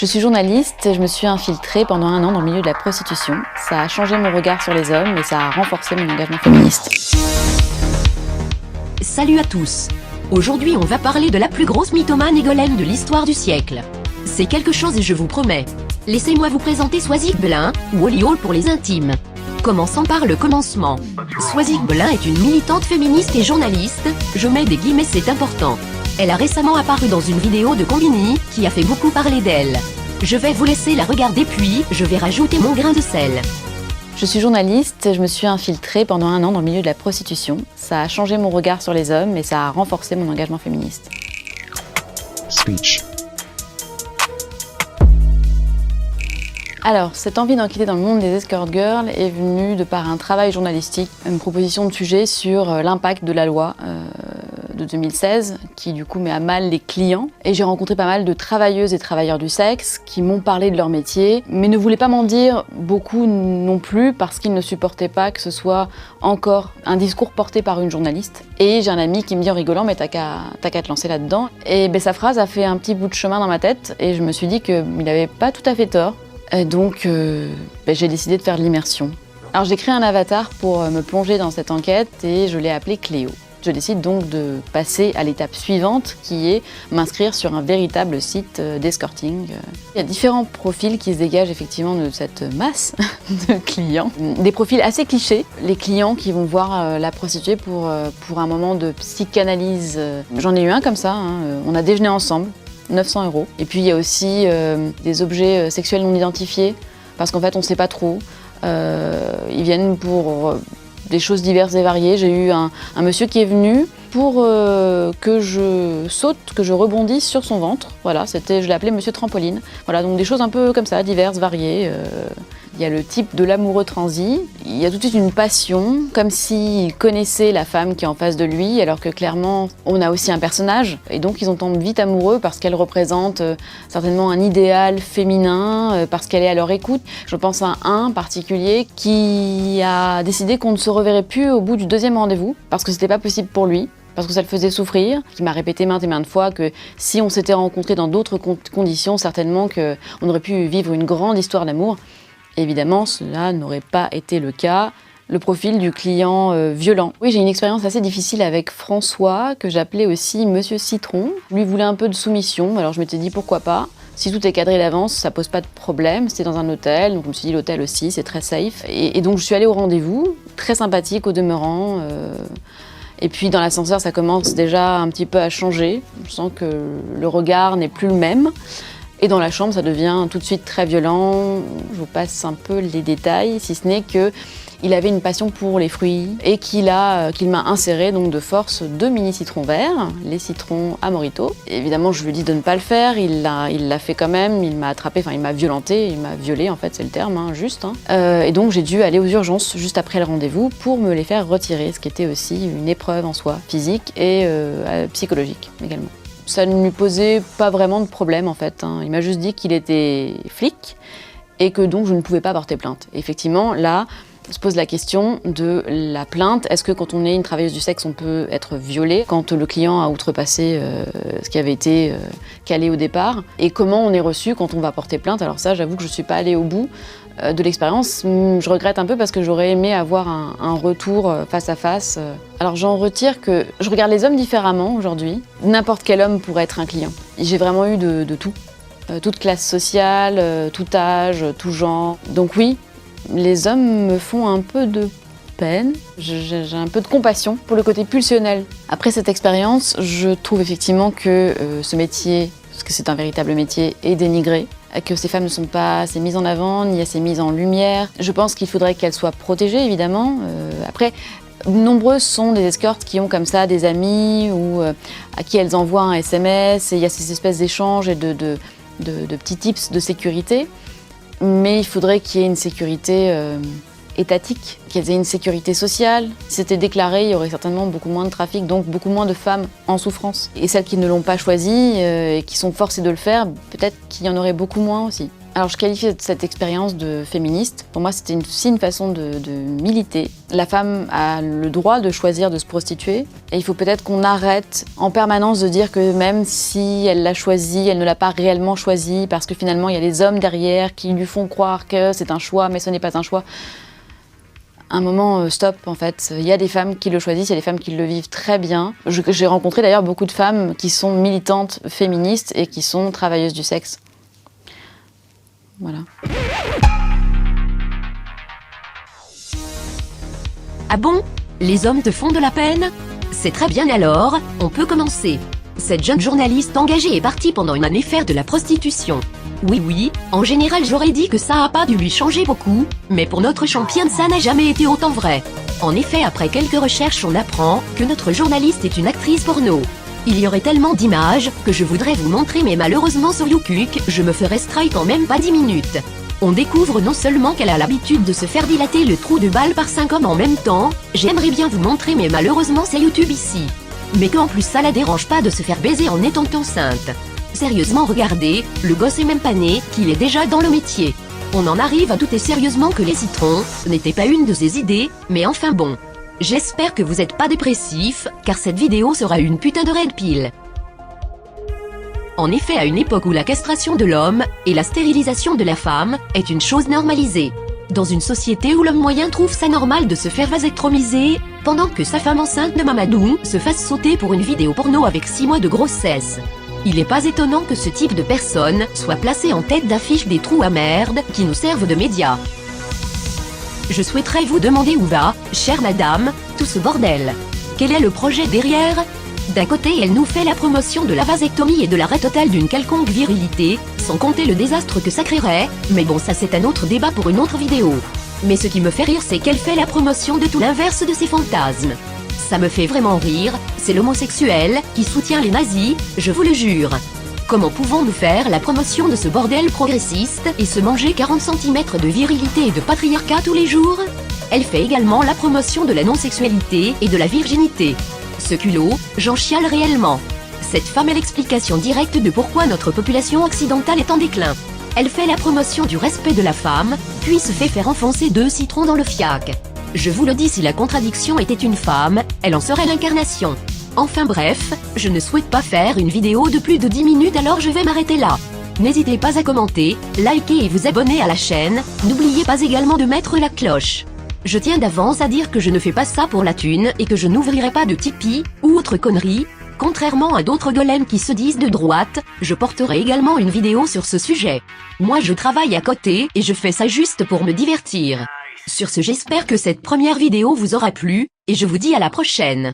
Je suis journaliste et je me suis infiltrée pendant 1 an dans le milieu de la prostitution. Ça a changé mon regard sur les hommes et ça a renforcé mon engagement féministe. Salut à tous. Aujourd'hui, on va parler de la plus grosse mythomane égolène de l'histoire du siècle. C'est quelque chose et je vous promets. Laissez-moi vous présenter Swazik Belin, ou Holly Hall pour les intimes. Commençons par le commencement. Swazik Belin est une militante féministe et journaliste, je mets des guillemets, c'est important. Elle a récemment apparu dans une vidéo de Combini, qui a fait beaucoup parler d'elle. Je vais vous laisser la regarder puis, je vais rajouter mon grain de sel. Je suis journaliste et je me suis infiltrée pendant 1 an dans le milieu de la prostitution. Ça a changé mon regard sur les hommes et ça a renforcé mon engagement féministe. Speech. Alors, cette envie d'enquêter dans le monde des escort girls est venue de par un travail journalistique, une proposition de sujet sur l'impact de la loi de 2016, qui du coup met à mal les clients. Et j'ai rencontré pas mal de travailleuses et travailleurs du sexe qui m'ont parlé de leur métier, mais ne voulaient pas m'en dire beaucoup non plus parce qu'ils ne supportaient pas que ce soit encore un discours porté par une journaliste. Et j'ai un ami qui me dit en rigolant, mais t'as qu'à te lancer là-dedans. Et sa phrase a fait un petit bout de chemin dans ma tête et je me suis dit qu'il n'avait pas tout à fait tort. Et donc j'ai décidé de faire de l'immersion. Alors j'ai créé un avatar pour me plonger dans cette enquête et je l'ai appelé Cléo. Je décide donc de passer à l'étape suivante qui est m'inscrire sur un véritable site d'escorting. Il y a différents profils qui se dégagent effectivement de cette masse de clients. Des profils assez clichés, les clients qui vont voir la prostituée pour un moment de psychanalyse. J'en ai eu un comme ça, on a déjeuné ensemble. 900 €. Et puis il y a aussi des objets sexuels non identifiés, parce qu'en fait on ne sait pas trop. Ils viennent pour des choses diverses et variées. J'ai eu un monsieur qui est venu pour que je saute, que je rebondisse sur son ventre. Voilà, je l'ai appelé Monsieur Trampoline. Voilà, donc des choses un peu comme ça, diverses, variées. Il y a le type de l'amoureux transi, il y a tout de suite une passion, comme s'il connaissait la femme qui est en face de lui, alors que clairement, on a aussi un personnage. Et donc, ils en tombent vite amoureux parce qu'elle représente certainement un idéal féminin, parce qu'elle est à leur écoute. Je pense à un particulier qui a décidé qu'on ne se reverrait plus au bout du 2e rendez-vous, parce que c'était pas possible pour lui. Parce que ça le faisait souffrir, qui m'a répété maintes et maintes fois que si on s'était rencontrés dans d'autres conditions, certainement qu'on aurait pu vivre une grande histoire d'amour. Évidemment, cela n'aurait pas été le cas. Le profil du client violent. Oui, j'ai une expérience assez difficile avec François, que j'appelais aussi Monsieur Citron. Lui voulait un peu de soumission, alors je m'étais dit pourquoi pas. Si tout est cadré d'avance, ça pose pas de problème. C'était dans un hôtel, donc je me suis dit l'hôtel aussi, c'est très safe. Et donc je suis allée au rendez-vous, très sympathique au demeurant. Et puis dans l'ascenseur, ça commence déjà un petit peu à changer. Je sens que le regard n'est plus le même. Et dans la chambre, ça devient tout de suite très violent. Je vous passe un peu les détails, si ce n'est qu'il avait une passion pour les fruits et qu'il m'a inséré donc de force 2 mini citrons verts, les citrons à Morito. Et évidemment, je lui ai dit de ne pas le faire, il l'a fait quand même, il m'a attrapé, enfin il m'a violenté, il m'a violé en fait, c'est le terme, juste. Et donc j'ai dû aller aux urgences juste après le rendez-vous pour me les faire retirer, ce qui était aussi une épreuve en soi, physique et psychologique également. Ça ne lui posait pas vraiment de problème en fait. Il m'a juste dit qu'il était flic et que donc je ne pouvais pas porter plainte. Et effectivement, là, se pose la question de la plainte. Est-ce que quand on est une travailleuse du sexe, on peut être violé quand le client a outrepassé ce qui avait été calé au départ? Et comment on est reçu quand on va porter plainte? Alors ça, j'avoue que je ne suis pas allée au bout de l'expérience. Je regrette un peu parce que j'aurais aimé avoir un retour face à face. Alors j'en retire que je regarde les hommes différemment aujourd'hui. N'importe quel homme pourrait être un client. J'ai vraiment eu de tout. Toute classe sociale, tout âge, tout genre. Donc oui, les hommes me font un peu de peine. J'ai un peu de compassion pour le côté pulsionnel. Après cette expérience, je trouve effectivement que ce métier, parce que c'est un véritable métier, est dénigré. Que ces femmes ne sont pas assez mises en avant, ni assez mises en lumière. Je pense qu'il faudrait qu'elles soient protégées, évidemment. Après, nombreuses sont des escortes qui ont comme ça des amis ou à qui elles envoient un SMS. Et il y a ces espèces d'échanges et de petits tips de sécurité. Mais il faudrait qu'il y ait une sécurité étatique, qu'elles aient une sécurité sociale. Si c'était déclaré, il y aurait certainement beaucoup moins de trafic, donc beaucoup moins de femmes en souffrance. Et celles qui ne l'ont pas choisi et qui sont forcées de le faire, peut-être qu'il y en aurait beaucoup moins aussi. Alors je qualifie cette expérience de féministe. Pour moi, c'était aussi une façon de militer. La femme a le droit de choisir de se prostituer. Et il faut peut-être qu'on arrête en permanence de dire que même si elle l'a choisi, elle ne l'a pas réellement choisi, parce que finalement, il y a des hommes derrière qui lui font croire que c'est un choix, mais ce n'est pas un choix. Un moment, stop, en fait. Il y a des femmes qui le choisissent, il y a des femmes qui le vivent très bien. J'ai rencontré d'ailleurs beaucoup de femmes qui sont militantes féministes et qui sont travailleuses du sexe. Voilà. Ah bon? Les hommes te font de la peine? C'est très bien alors, on peut commencer. Cette jeune journaliste engagée est partie pendant une année faire de la prostitution. Oui, en général j'aurais dit que ça a pas dû lui changer beaucoup, mais pour notre championne ça n'a jamais été autant vrai. En effet, après quelques recherches on apprend que notre journaliste est une actrice porno. Il y aurait tellement d'images que je voudrais vous montrer, mais malheureusement sur YouCook, je me ferai strike en même pas 10 minutes. On découvre non seulement qu'elle a l'habitude de se faire dilater le trou de balle par 5 hommes en même temps, j'aimerais bien vous montrer mais malheureusement c'est YouTube ici. Mais qu'en plus ça la dérange pas de se faire baiser en étant enceinte. Sérieusement regardez, le gosse est même pas né, qu'il est déjà dans le métier. On en arrive à douter sérieusement que les citrons n'étaient pas une de ses idées, mais enfin bon. J'espère que vous n'êtes pas dépressif, car cette vidéo sera une putain de red pill. En effet, à une époque où la castration de l'homme et la stérilisation de la femme est une chose normalisée. Dans une société où l'homme moyen trouve ça normal de se faire vasectomiser, pendant que sa femme enceinte de Mamadou se fasse sauter pour une vidéo porno avec 6 mois de grossesse. Il n'est pas étonnant que ce type de personne soit placé en tête d'affiche des trous à merde qui nous servent de médias. Je souhaiterais vous demander où va, chère madame, tout ce bordel. Quel est le projet derrière? D'un côté, elle nous fait la promotion de la vasectomie et de l'arrêt total d'une quelconque virilité, sans compter le désastre que ça créerait, mais bon ça c'est un autre débat pour une autre vidéo. Mais ce qui me fait rire c'est qu'elle fait la promotion de tout l'inverse de ses fantasmes. Ça me fait vraiment rire, c'est l'homosexuel qui soutient les nazis, je vous le jure. Comment pouvons-nous faire la promotion de ce bordel progressiste et se manger 40 cm de virilité et de patriarcat tous les jours? Elle fait également la promotion de la non-sexualité et de la virginité. Ce culot, j'en chiale réellement. Cette femme est l'explication directe de pourquoi notre population occidentale est en déclin. Elle fait la promotion du respect de la femme, puis se fait faire enfoncer 2 citrons dans le fiac. Je vous le dis, si la contradiction était une femme, elle en serait l'incarnation. Enfin bref, je ne souhaite pas faire une vidéo de plus de 10 minutes, alors je vais m'arrêter là. N'hésitez pas à commenter, liker et vous abonner à la chaîne, n'oubliez pas également de mettre la cloche. Je tiens d'avance à dire que je ne fais pas ça pour la thune et que je n'ouvrirai pas de Tipeee ou autre connerie. Contrairement à d'autres golems qui se disent de droite, je porterai également une vidéo sur ce sujet. Moi je travaille à côté et je fais ça juste pour me divertir. Sur ce, j'espère que cette première vidéo vous aura plu, et je vous dis à la prochaine.